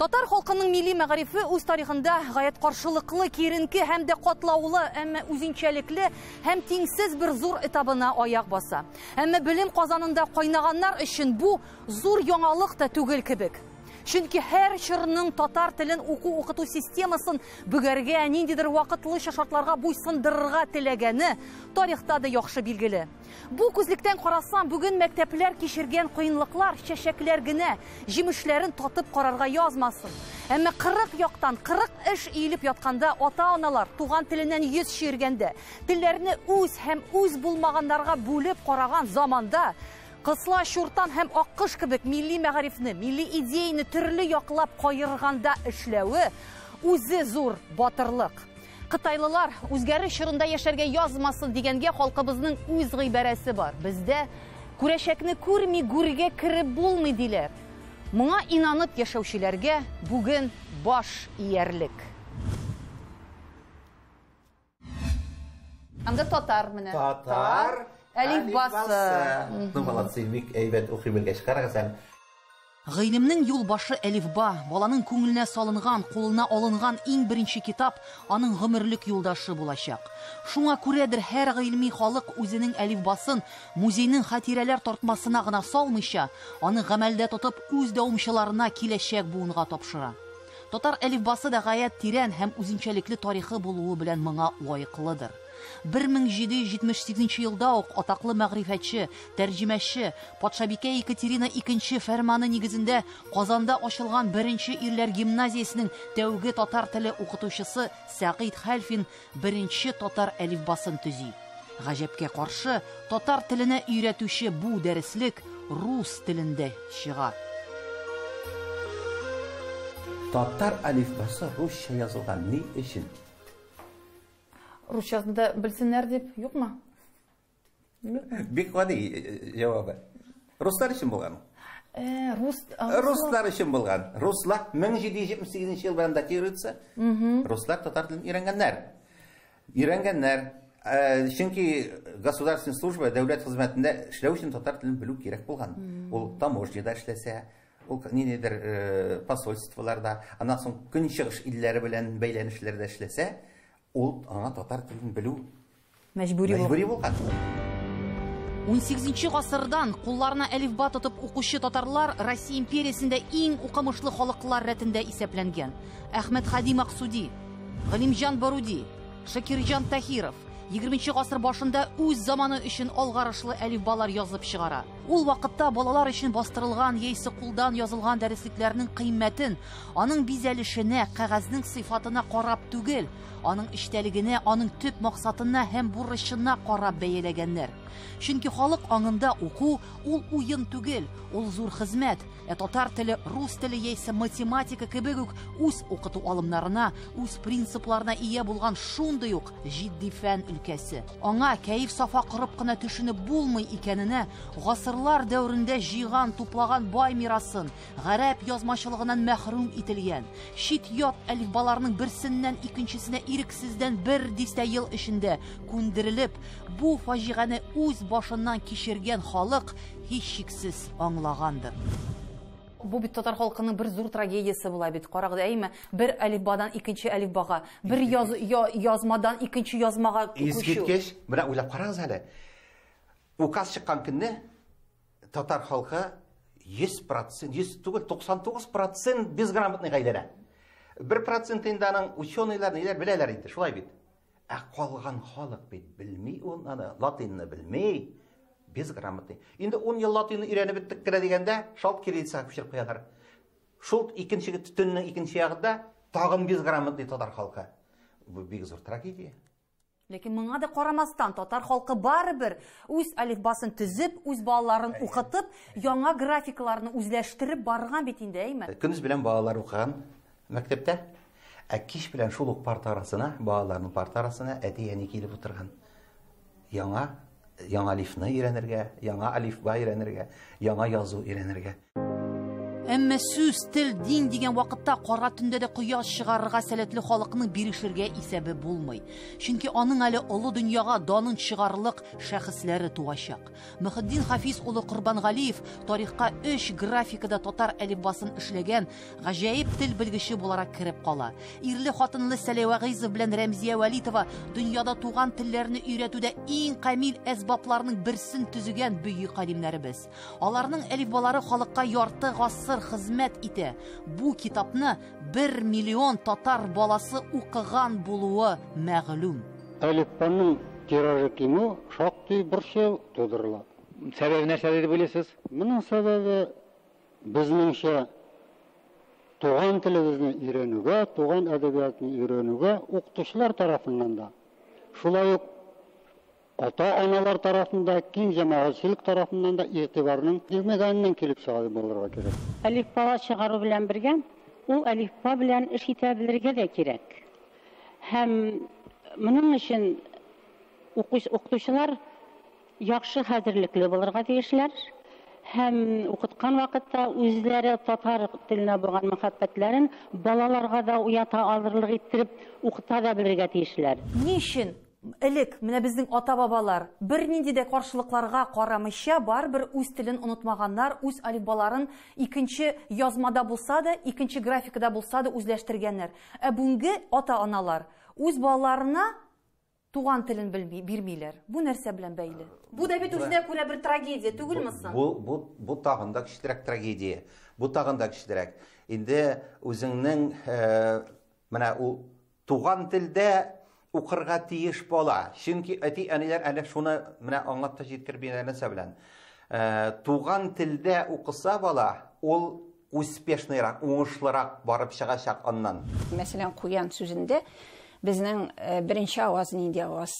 Татар халкының милли мәгарифе үз тарихында гаять каршылыклы, киренке һәм дә катлаулы, әмма үзенчәлекле һәм тиңсез бер зур этабына аяк баса. Әмма белем казанында кайнаганнар өчен бу зур яңалык та түгел кебек. Чөнки һәр чорның татар телен уку-укыту системасын бүгәргә, ниндидер вакытлыча шартларга буйсындырырга теләгәне тарихта да яхшы билгеле. Бу күзлектән карасам, бүген мәктәпләр кичергән кыенлыклар чәчәкләр генә, җимешләрен татып карарга язмасын. Әмма 40 яктан 40 эш иелеп ятканда, ата-аналар туган теленнән йөз чиргәндә, телләрне үз һәм үз булмаганнарга бүлеп караган заманда, кысла шуртан һәм аккыш кебек милли мәгарифне, милли идеяны төрле яклап кайырганда эшләве үзе зур батырлык. Кытайлылар үзгәреш чорында яшәргә язмасын дигәнгә халкыбызның үз гыйбарәсе бар. Бездә күрәчәкне күрми гүргә киреп булмый диләр. Моңа инанып яшәүчеләргә бүген баш иярлек. Анда татар менә. Татар. Әлифбасы. Молодцы, бик әйбәт укый белгәч карагыз. Гыйлемнең юлбашы әлифба, баланың күңеленә салынган, кулына алынган иң беренче китап, аның гомерлек юлдашы булачак. Шуңа күрәдер һәр гыйльми халык үзенең әлифбасын музейның хатирәләр тартмасына гына салмыйча, аны гамәлдә тотып үз дәвамчыларына киләчәк буынга тапшыра. Татар әлифбасы да гаять тирән һәм үзенчәлекле тарихы булуы белән моңа лаеклыдыр. 1778 елда ук атаклы мәгърифәтче, тәрҗемәче патшабикә Екатерина II фәрманы нигезендә Казанда ачылган беренче ирләр гимназиясенең тәүге татар теле укытучысы Сәгыйд Хәлфин беренче татар әлифбасын төзи. Гаҗәпкә каршы, татар теленә өйрәтүче бу дәреслек рус телендә чыга. Татар әлифбасы русча язылган ни өчен? Русчасында белсеннәр дип юкмы? Бик гади җавабы. Руслар өчен булган. Руслар өчен булган. Руслар 1778 ел белән датируется. Руслар татар телен өйрәнгәннәр. Чөнки государственная служба, дәүләт хезмәтендә эшләү өчен татар телен белү кирәк булган. Ул таможняда эшләсә, ул ниндидер посольстволарда, аннан соң көнчыгыш илләре белән бәйләнешләрдә эшләсә, ул аңа татар телен белү мәҗбүри булган. 18 гасырдан кулларына әлифба тотып укучы татарлар Россия империясендә иң укымышлы халыклар рәтендә исәпләнгән. Әхмәт Хади Максуди, Галимҗан Баруди, Шакирҗан Тахиров 20 гасыр башында үз заманы өчен алгарышлы әлифбалар язып чыгара. Ул вакытта балалар өчен бастырылган яисә кулдан язылган дәреслекләрнең кыйммәтен, аның бизәлешенә, кәгазьнең сыйфатына карап түгел, аның эчтәлегенә, аның төп максатына һәм бурычына карап бәяләгәннәр. Чөнки халык аңында уку ул уен түгел, ул зур хезмәт. Татар теле, рус теле яисә математика кебек үк үз укыту алымнарына, үз принципларына ия булган шундый ук җитди фән өлкәсе. Аңа кәеф сафа корып кына төшенеп булмый икәненә, гасырлар дәврендә җыйган, туплаган бай мирасын, гарәп язмачылыгыннан мәхрүм ителгән, чит ят әлифбаларның берсеннән икенчесенә ирексездән бер дистә ел эчендә күндерелеп, бу фаҗигане үз башыннан кичергән халык һичшиксез аңлагандыр. Бу бит татар халкының бер зур трагедиясе була бит. Карагыз, әйме, бер әлифбадан икенче әлифбага, бер язмадан икенче язмага күчү. Искиткеч, менә уйлап карагыз әле. Указ чыккан көнне татар халкы 100%, 100 түгел 99% безграмотный гаиләләр. 1% инде аның ученыйлар ниләр беләләр инде, шулай бит. Ә калган халык бит белми, аны латинны белми. Безграмотный. Инде 10 ел латинны өйрәнеп биттек кирә дигәндә, шалт кириллицага күчереп куялар. Шул икенче төннең икенче ягында тагын безграмотный татар халкы. Бу бик зур трагедия. Ләкин моңа да карамастан татар халкы барыбер үз әлифбасын төзеп, үз балаларын укытып, яңа графикларны үзләштереп барган бит инде, әйме. Көндез белән балалар укыган мәктәптә, ә кич белән шул ук парта арасына, балаларның парта арасына әти-әни килеп утырган. Яңа алифны өйрәнергә, яңа алифба өйрәнергә, яңа язу өйрәнергә. Әмма сүз, тел, дин дигән вакытта кара төндә дә кояш чыгарырга сәләтле халыкның бирешергә исәбе булмый. Чөнки аның әле олы дөньяга данын чыгарлык шәхесләре туачак. Мөхиддин Хафиз улы Корбангалиев тарихка 3 графикада татар әлифбасын эшләгән гаҗәеп тел белгече буларак кереп кала. Ирле хатынлы Сәләвә Гыйзов белән Рәмзия Вәлитова дөньяда туган телләрне өйрәтүдә иң камил әсбапларның берсен төзегән бөек калимнәребез. Аларның әлифбалары халыкка ярты гасыр хезмәт итә. Бу китапны 1 миллион татар баласы укыган булуы мәгълүм. Әлифбаның тиражы кимү шактый борчу тудырыла. Сәбәбе нәрсә дип уйлыйсыз? Моның сәбәбе безнеңчә туган телебезне өйрәнүгә, туган әдәбиятны өйрәнүгә укытучылар тарафыннан да, шулай ук ата-аналар тарафында, киң җәмәгатьчелек тарафыннан да игътибарның килмәгәннән килеп чыга булырга кирәк. Әлифба чыгару белән бергә, ул әлифба белән эш итә белергә дә кирәк. Һәм моның өчен укытучылар яхшы хәзерлекле булырга тиешләр. Һәм укыткан вакытта үзләре татар теленә булган мәхәббәтләрен балаларга да уята алырлык иттереп укыта да белергә тиешләр. Нишен элек менә безнең ата-бабалар бернинди дә каршылыкларга карамыйча барбер үз телен онытмаганнар, үз әлифбаларын икенче язмада булса да, икенче графикада булса да үзләштергәннәр. Ә бүгенге ата-аналар үз балаларына туган телен бирмиләр. Бу нәрсә белән бәйле? Бу да бит үзенә күрә бер трагедия түгелме соң? Бу тагында кичерәк трагедия. Бу тагында кичерәк. Инде үзеңнең менә ул туган телдә укырга тиеш бала. Чөнки әти-әниләр әнә шуны менә аңлап та җиткермиләр нәрсә белән. Туган телдә укыса бала, ул успешныйрак, уңышлырак барып чыгачак аннан. Мәсәлән, куян сүзендә безнең беренче аваз нинди аваз?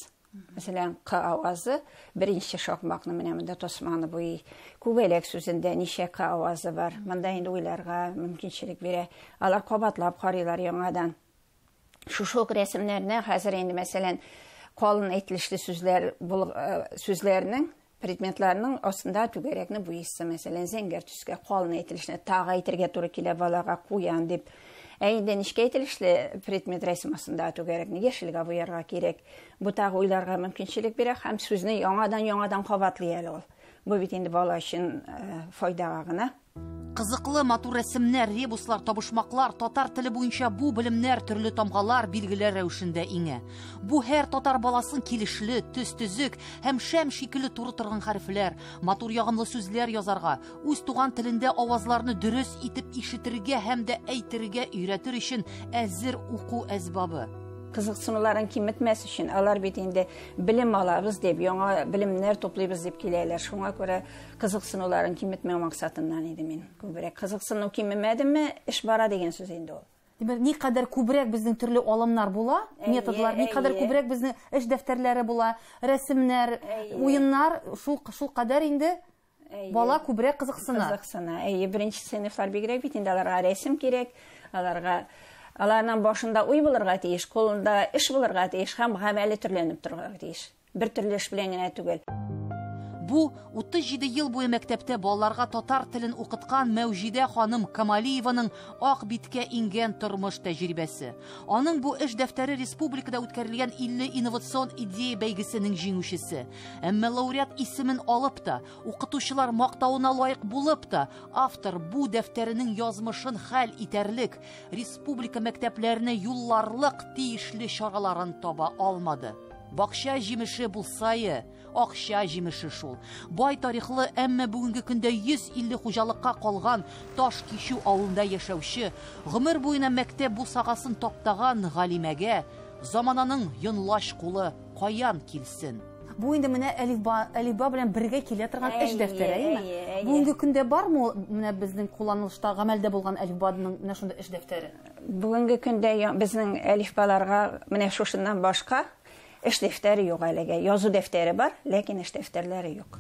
Мәсәлән, q авазы беренче шакмакны менә монда тосманы буй. Күбәләк сүзендә ничә q авазы бар? Монда инде уйларга мөмкинчелек бирә. Алар кабатлап карыйлар яңадан. Шушы рәсемнәрне хәзер инде мәсәлән калын әйтелешле сүзләрнең предметларның астында түгәрәкне буйсы мәсәлән зәңгәр төскә калын әйтелешне тагы әйтергә туры килә балага куян дип. Әйдә нишкә әйтелешле предмет рәсем астында түгәрәкне яшелгә буярга кирәк. Бу тагы уйларга мөмкинчелек бирә һәм сүзне яңадан кабатлый әле ул. Бу бит инде бала өчен файдага гына. Кызыклы матур рәсемнәр, ребуслар, табышмаклар, татар теле буенча бу белемнәр төрле тамгалар, билгеләр рәвешендә иңә. Бу һәр татар баласын килешле, төз-төзек һәм шәм шикелле туры торган хәрефләр, матур ягымлы сүзләр язарга, үз туган телендә авазларны дөрес итеп ишетергә һәм дә әйтергә өйрәтер өчен әзер уку әсбабы. Кызыксынуларын кимметмәс өчен алар бит инде билем алабыз дип, яңа билемнәр туплыйбыз дип киләләр. Шуңа күрә кызыксынуларын кимметмәү максатыннан иде мин. Күбрәк кызыксыну киммәдемме, эш бара дигән сүз инде ул. Димәк, никадәр күбрәк безнең төрле алымнар була, методлар, никадәр күбрәк безнең эш дәфтәрләре була, рәсемнәр, уеннар, шул кадәр инде бала күбрәк кызыксына. Кызыксына. Беренче сыйныфлар бигрәк бит инде аларга рәсем кирәк, аларның башында уй булырга тиеш, кулында эш булырга тиеш, һәм гамәле төрләнеп торырга тиеш. Бер төрле эш белән генә түгел. Бу 37 ел буе мәктәптә балаларга татар телен укыткан Мәүҗидә ханым Камалиеваның ак биткә ингән тормыш тәҗрибәсе. Аның бу эш дәфтәре республикада үткәрелгән 50 инновацион идея бәйгесенең җиңүчесе. Әмма лауреат исемен алып та, укытучылар мактауына лаек булып та, автор бу дәфтәренең язмышын хәл итәрлек, республика мәктәпләренә юлларлык тиешле чараларын таба алмады. Бакча җимеше булсайы, акча җимеше шул. Бай тарихлы, әмма бүгенге көндә 150 хуҗалыкка калган Таш Кичү авылында яшәүче, гомер буена мәктәп бусагасын таптаган галимәгә замананың йонлаш кулы каян килсен. Бу инде менә әлифба белән бергә килә торган эш дәфтәре, әйме? Бүгенге көндә бармы менә безнең кулланылышта гамәлдә булган әлифбаның менә шундый эш дәфтәре? Бүгенге көндә безнең әлифбаларга менә шушыннан башка эш дәфтәре юк әлегә. Язу дәфтәре бар, ләкин эш дәфтәрләре юк.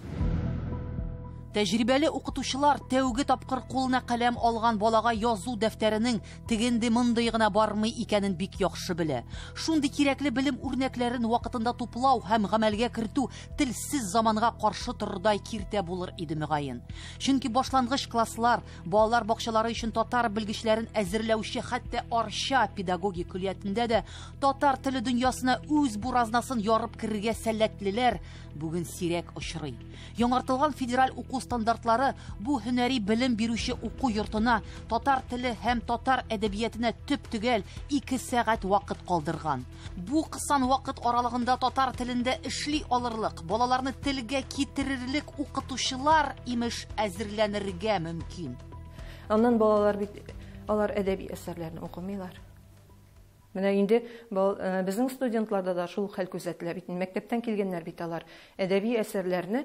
Тәҗрибәле укытучылар тәүге тапкыр кулына каләм алган балага язу дәфтәренең тегенде мондый гына бармый икәнен бик яхшы белә. Шундый кирәкле белем үрнәкләрен вакытында туплау һәм гамәлгә кертү телсез заманга каршы торырдай киртә булыр иде мөгаен. Чөнки башлангыч класслар, балалар бакчалары өчен татар белгечләрен әзерләүче хәтта Арча педагогик көллиятендә дә татар теле дөньясына үз буразнасын ярып керергә сәләтлеләр бүген сирәк очрый. Яңартылган федераль уку стандартлары бу һөнәри белем бирүче уку йортына татар теле һәм татар әдәбиятына төп төгәл 2 сәгать вакыт калдырган. Бу кысан вакыт аралыгында татар телендә эшли алырлык, балаларны телгә китерерлек укытучылар имеш әзерләнергә мөмкин. Аннан балалар бит алар әдәби әсәрләрне укымыйлар. Менә инде безнең студентларда да шул хәл күзәтелә бит. Мәктәптән килгәннәр бит алар әдәби әсәрләрне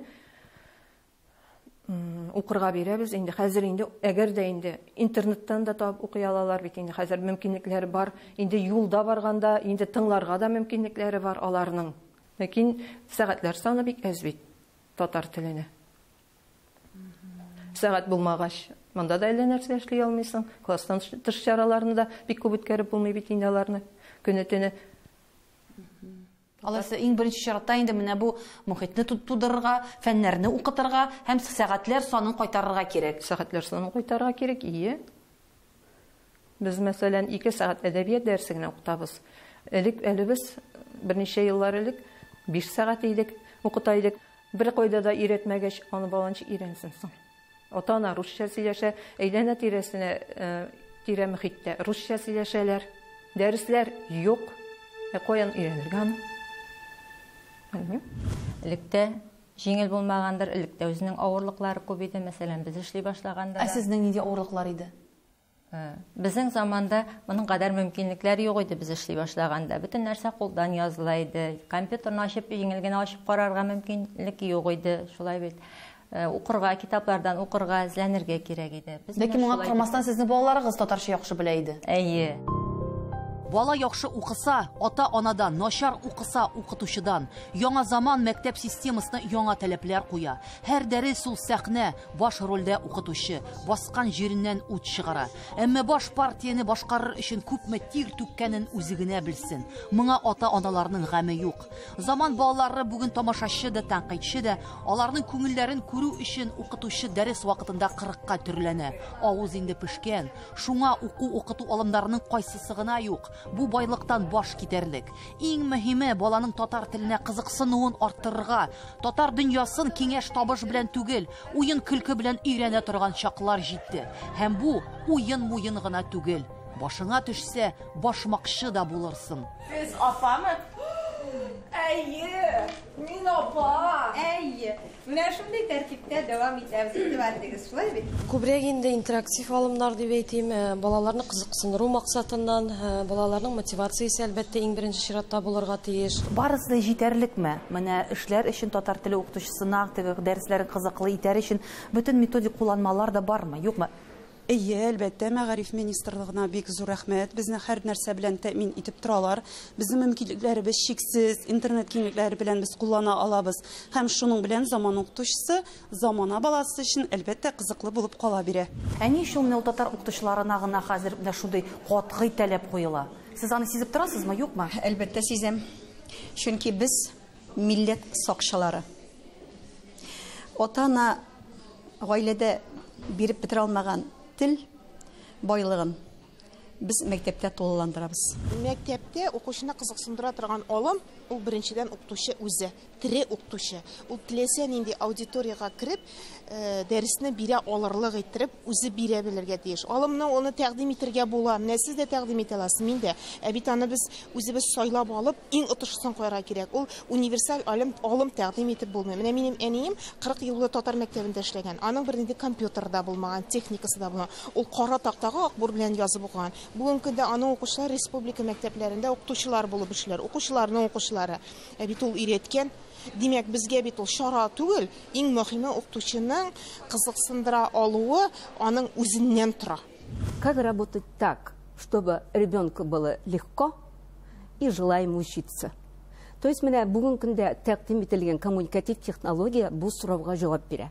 укырга бирәбез. Инде хәзер инде әгәр дә инде интернеттан да табып укый алалар бит. Инде хәзер мөмкинлекләре бар. Инде юлда барганда инде тыңларга да мөмкинлекләре бар аларның. Ләкин сәгатьләр саны бик әз бит татар теленә. Сәгать булмагач, монда да әллә нәрсә эшли алмыйсың. Класстан тыш чараларында бик күп үткәреп булмый бит инде аларны. Көне-төне. Алайса иң беренче чиратта инде менә бу мөхитне тудырырга, фәннәрне укытырга һәм сәгатьләр санын кайтарырга кирәк. Сәгатьләр санын кайтарырга кирәк, ие. Без мәсәлән 2 сәгать әдәбият дәрсе генә укытабыз. Әле без берничә еллар элек 5 сәгать идек, укыта идек. Бер кайда да өйрәтмәгәч, аны баланчы өйрәнсен соң. Ата-ана русча сөйләшә, әйләнә тирәсенә, тирә мөхиттә русча сөйләшәләр. Дәресләр юк. Каян өйрәнергә аны? Электә җиңел булмагандыр, электә үзенең авырлыклары күп иде, мәсәлән, без эшли башлаганда. Сезнең нинди авырлыклар иде? Безнең заманда моның кадәр мөмкинлекләр юк иде, без эшли башлаганда. Бөтен нәрсә кулдан языла иде. Компьютерны ачып, җиңел генә ачып карарга мөмкинлек юк иде. Шулай бит. Укырга, китаплардан укырга, эзләнергә кирәк иде. Ләкин моңа карамастан сезнең балаларыгыз татарча яхшы белә иде. Әйе. Бала яхшы укыса, ата-анадан, начар укыса укытучыдан. Яңа заман мәктәп системасына яңа таләпләр куя. Һәр дәрес ул сәхнә, баш рольдә укытучы, баскан җиреннән ут чыгара. Әмма баш партияне башкарыр өчен күпме тир түккәнен үзе генә белсен. Моңа ата-аналарның гаме юк. Заман балалары бүген тамашачы да, тәнкыйтьче дә, аларның күңелләрен күрү өчен укытучы дәрес вакытында 40-ка төрләнә. Авыз инде пешкән. Шуңа уку-укыту алымнарының кайсысы гына юк. Бу байлыктан баш китәрлек. Иң мөһиме баланың татар теленә кызыксынуын арттырырга, татар дөньясын киңәш табыш белән түгел, уен көлке белән өйрәнә торган чаклар җитте. Һәм бу уен гына түгел. Башыңа төшсә, башмакчы да булырсың. Сез апамы? Әйе, мин апа. Әйе. Менә шундый тәртиптә дәвам итәбез дип әйтегез, шулай бит? Күбрәк инде интерактив алымнар дип әйтим, балаларны кызыксындыру максатыннан, балаларның мотивациясе әлбәттә иң беренче чиратта булырга тиеш. Барысы да җитәрлекме? Менә эшләр өчен татар теле укытучысына дәресләрен кызыклы итәр өчен бөтен методик кулланмалар да бармы, юкмы? Әйе, әлбәттә, Мәгариф министрлыгына бик зур рәхмәт. Безне һәр нәрсә белән тәэмин итеп торалар. Безнең мөмкинлекләребез чиксез, интернет киңлекләре белән без куллана алабыз. Һәм шуның белән заман укытучысы, замана баласы өчен әлбәттә кызыклы булып кала бирә. Ни өчен менә татар укытучыларына гына хәзер менә шундый катгый таләп куела? Сез аны сизеп торасызмы, юкмы? Әлбәттә сизәм. Чөнки без милләт сакчылары. Ата-ана гаиләдә биреп бетерә алмаган тел байлыгын без мәктәптә тулыландырабыз. Мәктәптә укучыны кызыксындыра торган алым ул беренчедән укытучы үзе, тере укытучы. Ул теләсә нинди аудиторияга кирип, дәресне бирә алырлык иттереп, үзе бирә белергә тиеш. Алымны оны тәкъдим итәргә була. Менә сез дә тәкъдим итә аласыз, мин дә. Бит аны без үзебез сайлап алып, иң отышлысын куярга кирәк. Ул универсаль алым тәкъдим итеп булмый. Менә минем әнием 40 ел татар мәктәбендә эшләгән. Аның бер нинди компьютерда булмаган, техникасы да булмаган. Ул кара тактага акбур белән язып укыган. Бүген көндә аның укучылары республика мәктәпләрендә укытучылар булып эшләр. Укучыларның укучылары. Бит ул өйрәткән. Димәк, безгә бит ул шара түгел, иң мөһиме укытучының кызыксындыра алуы аның үзеннән тора. Как работать так, чтобы ребенку было легко и желаемо учиться? То есть менә бүген көндә тәкъдим ителгән коммуникатив технология бу сорауга җавап бирә.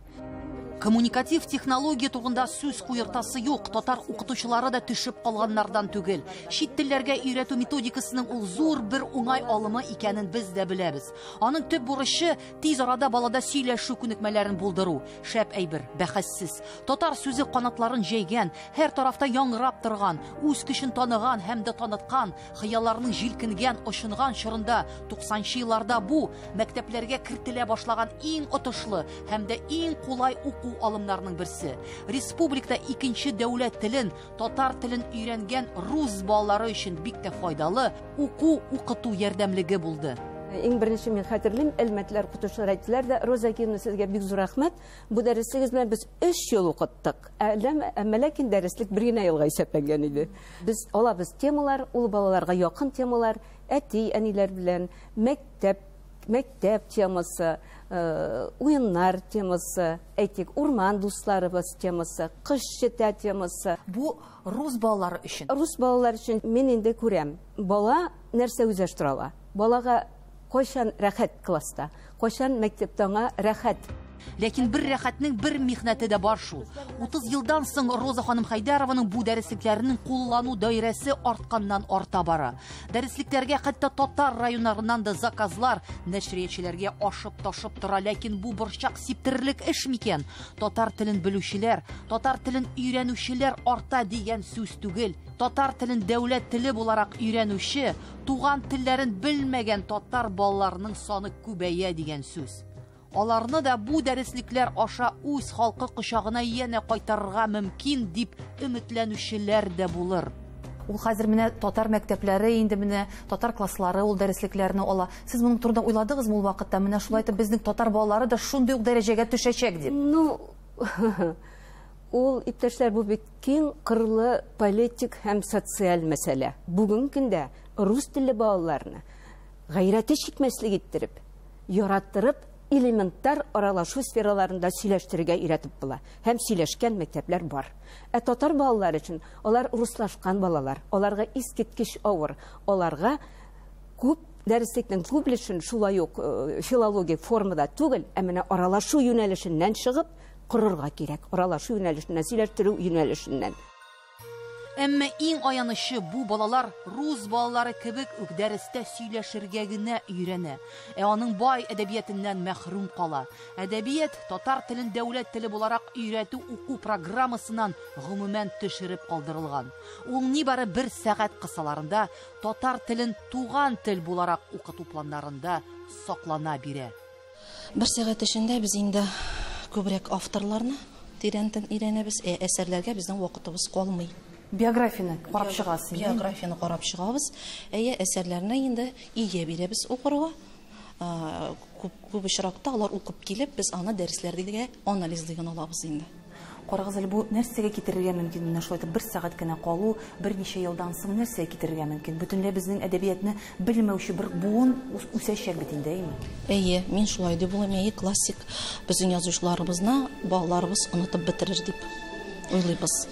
Коммуникатив технология турында сүз куертасы юк. Татар укытучылары да төшеп калганнардан түгел. Чит телләргә өйрәтү методикасының ул зур бер уңай алымы икәнен без дә беләбез. Аның төп бурычы тиз арада балада сөйләшү күнекмәләрен булдыру. Шәп әйбер, бәхәссез. Татар сүзе канатларын җәйгән, һәр тарафта яңгырап торган, үз көчен таныган һәм дә таныткан, хыялларның җилкенгән, ошынган чорында 90-нчы елларда бу мәктәпләргә кертелә башлаган иң отышлы һәм дә иң кулай уку алымнарның берсе. Республикада икенче дәүләт телен, татар телен өйрәнгән рус балалары өчен бик тә файдалы уку-укыту ярдәмлеге булды. Иң беренче мин хәтерлим, әлмәтләр укытучылар әйттеләр дә, Роза Кимовна, сезгә бик зур рәхмәт. Бу дәреслегез белән без 3 ел укыттык. Әмма ләкин дәреслек бер генә елга исәпләнгән иде. Без алабыз темалар, ул балаларга якын темалар, әти, әниләр белән мәктәп темасы, уеннар темасы, әйтик, урман дусларыбыз темасы, кыш җитә темасы. Бу рус балалары өчен. Рус балалар өчен мин инде күрәм. Бала нәрсә үзләштерә ала? Балага кайчан рәхәт класста, кайчан мәктәптә аңа рәхәт. Ләкин бер рәхәтнең бер михнәте дә бар шул. 30 елдан соң Роза ханым Хайдарованың бу дәреслекләренең куллану даирәсе артканнан арта бара. Дәреслекләргә хәтта татар районнарыннан да заказлар нәшриятчеләргә ашып-ташып тора, ләкин бу борчак сиптерерлек эш микән? Татар телен белүчеләр, татар телен өйрәнүчеләр арта дигән сүз түгел. Татар телен дәүләт теле буларак өйрәнүче, туган телләрен белмәгән татар балаларының саны күбәя дигән сүз. Аларны да бу дәреслекләр аша үз халкы кочагына янә кайтарырга мөмкин дип өметләнүчеләр дә булыр. Ул хәзер менә татар мәктәпләре, инде менә татар класслары ул дәреслекләрне ала. Сез моның турында уйладыгызмы ул вакытта? Менә шулай итеп безнең татар балалары да шундый ук дәрәҗәгә төшәчәк дип. Ул иптәшләр, бу бик киң кырлы политик һәм социаль мәсьәлә. Бүген көндә рус телле балаларны гайрәте чикмәслек иттереп, яраттырып, элементар аралашу сфераларында сөйләштерергә өйрәтеп була. Һәм сөйләшкән мәктәпләр бар. Татар балалары өчен алар руслашкан балалар, аларга искиткеч авыр, аларга күп дәреслекнең күп өчен шулай ук филологик формада түгел, ә менә аралашу юнәлешеннән чыгып корырга кирәк. Аралашу юнәлешеннән, сөйләштерү юнәлешеннән. Әмма иң аянышы бу балалар рус балалары кебек үк дәрестә сөйләшергә генә өйрәнә. Аның бай әдәбиятыннан мәхрүм кала. Әдәбият татар телен дәүләт теле буларак өйрәтү уку программасыннан гомумән төшереп калдырылган. Ул нибары 1 сәгать кысаларында татар телен туган тел буларак укыту планнарында саклана бирә. 1 сәгать эчендә без инде күбрәк авторларны тирәнтен өйрәнәбез, әсәрләргә безнең вакытыбыз калмый. Биографияны карап чыгасыз. Биографияны карап чыгабыз. Әсәрләрне инде ия бирәбез укырга. Күп очракта алар укып килеп, без аны дәресләрдә анализлыгын алабыз инде. Карагыз әле, бу нәрсәгә китерергә мөмкин? Менә шулай итеп 1 сәгать кенә калу, берничә елдан соң нәрсәгә китерергә мөмкин? Бөтенләй безнең әдәбиятны белмәүче бер буын үсәчәк бит инде, әйме? Мин шулай дип уйлыйм, классик безнең язучыларыбызны балаларыбыз онытып бетерер дип уйлыйбыз.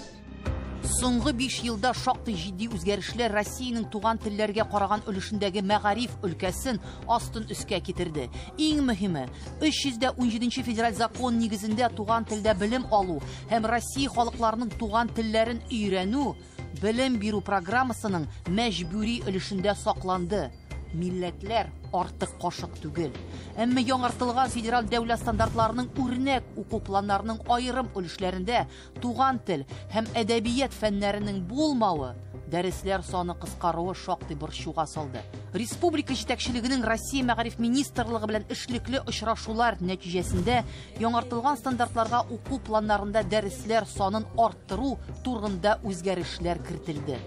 Соңгы 5 елда шактый җитди үзгәрешләр Россиянең туган телләргә караган өлешендәге мәгариф өлкәсен астын өскә китерде. Иң мөһиме, 317 федераль закон нигезендә туган телдә белем алу һәм Россия халыкларының туган телләрен өйрәнү белем бирү программасының мәҗбүри өлешендә сакланды. Милләтләр артык кашык түгел. Әмма яңартылган федераль дәүләт стандартларының үрнәк уку планнарының аерым өлешләрендә туган тел һәм әдәбият фәннәренең булмавы дәресләр саны кыскаруы шактый борчуга салды. Республика җитәкчелегенең Россия мәгариф министрлыгы белән эшлекле очрашулар нәтиҗәсендә яңартылган стандартларга уку планнарында дәресләр санын арттыру турында үзгәрешләр кертелде.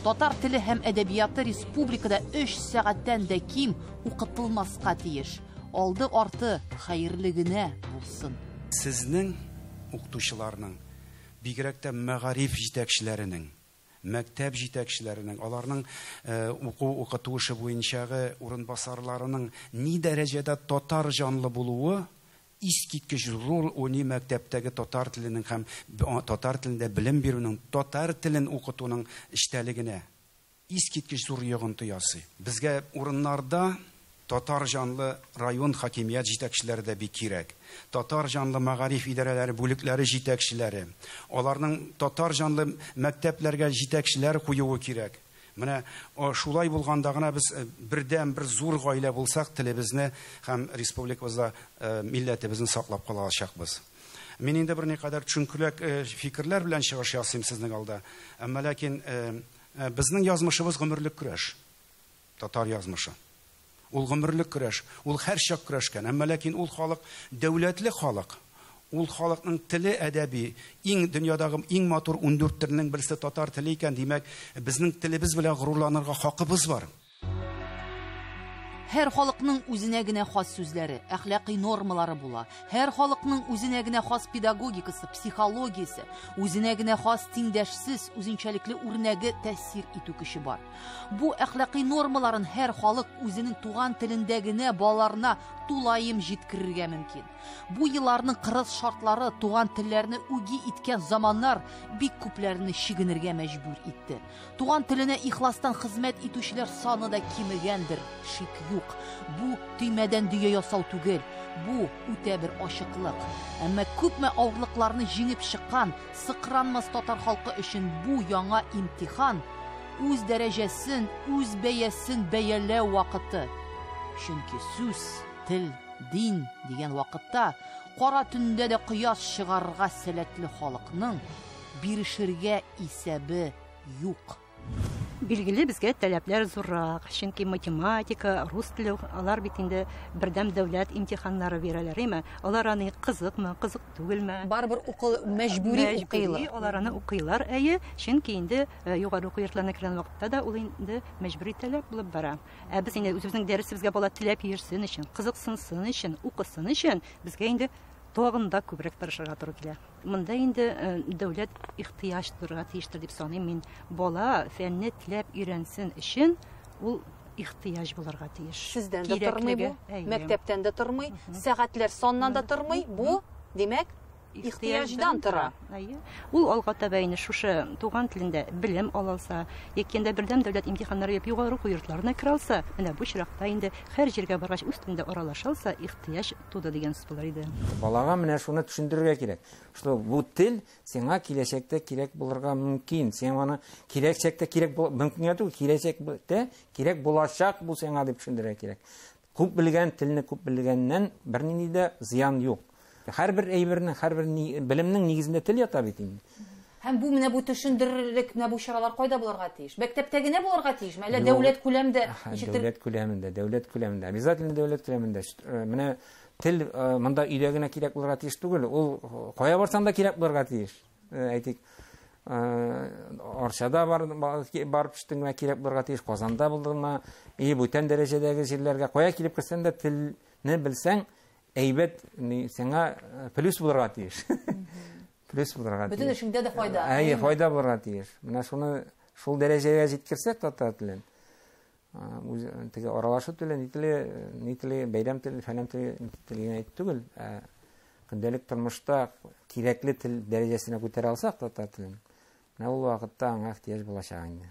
Татар теле һәм әдәбияты республикада 3 сәгатьтән дә ким укытылмаска тиеш. Алды-арты хәерле генә булсын. Сезнең укытучыларның, бигрәк тә мәгариф җитәкчеләренең, мәктәп җитәкчеләренең, аларның укыту эше буенчагы урынбасарларының ни дәрәҗәдә татар җанлы булуы искиткеч роль уйный мәктәптәге татар теленең һәм татар телендә белем бирүнең, татар телен укытуның эчтәлегенә искиткеч зур йогынты ясый. Безгә урыннарда татар жанлы район хакимият җитәкчеләре дә бик кирәк. Татар жанлы мәгариф идарәләре бүлекләре җитәкчеләре, аларның татар жанлы мәктәпләргә җитәкчеләр куюы кирәк. Менә шулай булганда гына без бердәм бер зур гаилә булсак, телебезне һәм республикабызда милләтебезне саклап кала алачакбыз. Мин инде бер никадәр төшенкелек фикерләр белән чыгыш ясыйм сезнең алда. Әмма ләкин безнең язмышыбыз гомерлек көрәш. Татар язмышы. Ул гомерлек көрәш, ул һәрчак көрәшкән. Әмма ләкин ул халык дәүләтле халык. Ул халыкның теле әдәби, дөньядагы иң матур 14 телнең берсе татар теле икән, димәк, безнең телебез белән горурланырга хакыбыз бар. Һәр халыкның үзенә генә хас сүзләре, әхлакый нормалары була. Һәр халыкның үзенә генә хас педагогикасы, психологиясе, үзенә генә хас тиңдәшсез, үзенчәлекле үрнәге тәэсир итү көче бар. Бу әхлакый нормаларын һәр халык үзенең туган телендә генә балаларына тулайым җиткерергә мөмкин. Бу елларның кырыс шартлары туган телләрне үги иткән заманнар бик күпләрне чигенергә мәҗбүр итте. Туган теленә ихластан хезмәт итүчеләр саны да кимегәндер, шик юк. Бу төймәдән дөя ясау түгел, бу үтә бер ачыклык. Әмма күпме авырлыкларны җиңеп чыккан сыкранмас татар халкы өчен бу яңа имтихан үз дәрәҗәсен, үз бәясен бәяләү вакыты. Чөнки сүз, тел, дин дигән вакытта кара төндә дә кояш чыгарырга сәләтле халыкның бирешергә исәбе юк. Билгеле, безгә таләпләр зуррак, чөнки математика, рус теле алар бит инде бердәм дәүләт имтиханнары бирәләр, әйме? Алар аны кызыкмы, кызык түгелме? Барыбер мәҗбүри укыйлар. Алар аны укыйлар, әйе, чөнки инде югары уку йортларына кергән вакытта да ул инде мәҗбүри таләп булып бара. Ә без инде үзебезнең дәресебезгә бала теләп йөрсен өчен, кызыксынсын өчен, укысын өчен безгә инде тагында күбрәк тырышырга туры килә. Монда инде дәүләт ихтыяҗ турыга тиештер дип саныйм мин. Бала фәнне теләп өйрәнсен өчен ул ихтыяҗ булырга тиеш. Сездән дә тормый бу, мәктәптән дә тормый, сәгатьләр саннан да тормый. Бу, димәк, ихтыяҗдан тора. Ул алга таба инде шушы туган телендә белем алса, якында бердәм дәүләт имтиханнары яп югары уку йортларына керә алса, менә бу чиракта инде һәр җиргә баргач үз телендә аралаша алса, ихтыяҗ туды дигән сүз булыр иде. Балага менә шуны төшендерергә кирәк. Что бу тел сиңа киләчәктә кирәк булырга мөмкин. Син аны киләчәктә кирәк мөмкин түгел, киләчәктә кирәк булачак бу сиңа дип төшендерергә кирәк. Күп белгән телне күп белгәннән бернинди дә зыян юк. Һәрбер әйбернең, һәрбер белемнең нигезендә тел ята бит инде. Һәм бу менә бу төшендерерлек, менә бу чаралар кайда булырга тиеш? Мәктәптә генә булырга тиешме? Әллә дәүләт күләмендә? Дәүләт күләмендә, обязательно дәүләт күләмендә. Менә тел монда өйдә генә кирәк булырга тиеш түгел, ул кая барсаң да кирәк булырга тиеш. Әйтик, Арчада барып төштеңме кирәк булырга тиеш, Казанда булдыңмы, бүтән дәрәҗәдәге җирләргә кая килеп керсәң дә телне белсәң, әйбәт сиңа плюс булырга тиеш. Плюс булырга тиеш. Бүтән эшеңдә дә файда. Әйе, файда булырга тиеш. Менә шуны шул дәрәҗәгә җиткерсәк татар телен. Үз теге аралашу телен, нителе бәйрәм теле, фәнән телен әйтеп түгел. Көндәлек тормышта кирәкле тел дәрәҗәсенә күтәрә алсак татар телен. Менә ул вакытта аңа ихтыяҗ булачак инде.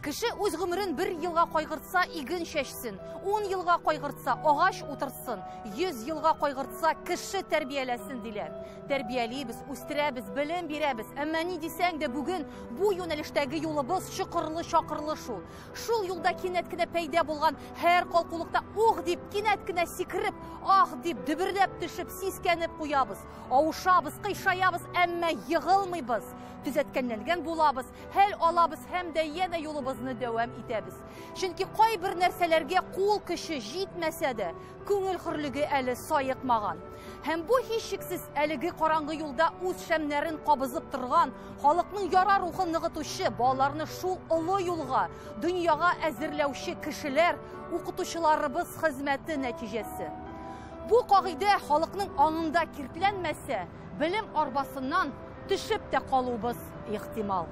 Кеше үз гомерен 1 елга кайгыртса, иген чәчсен, 10 елга кайгыртса, агач утырсын, 100 елга кайгыртса, кеше тәрбияләсен диләр. Тәрбиялибез, үстерәбез, белем бирәбез. Әмма ни дисәң дә бүген бу юнәлештәге юлыбыз чакырлы шул. Шул юлда кинәт кенә пәйда булган һәр калкулыкта ух дип, кинәт кенә сикереп, ах дип, дөбердәп төшеп, сискәнеп куябыз. Авышабыз, кыйшаябыз, әмма егылмыйбыз. Төзәткәнләнгән булабыз, хәл алабыз һәм дә янә юлыбызны дәвам итәбез. Чөнки кайбер нәрсәләргә кул көче җитмәсә дә, күңел хөрлеге әле саекмаган. Һәм бу һичшиксез әлеге караңгы юлда үз шәмнәрен кабызып торган, халыкның яра рухын ныгытучы, балаларны шул олы юлга, дөньяга әзерләүче кешеләр, укытучыларыбыз хезмәте нәтиҗәсе. Бу кагыйдә халыкның аңында киртләнмәсә, белем арбасыннан төшеп тә калубыз ихтимал.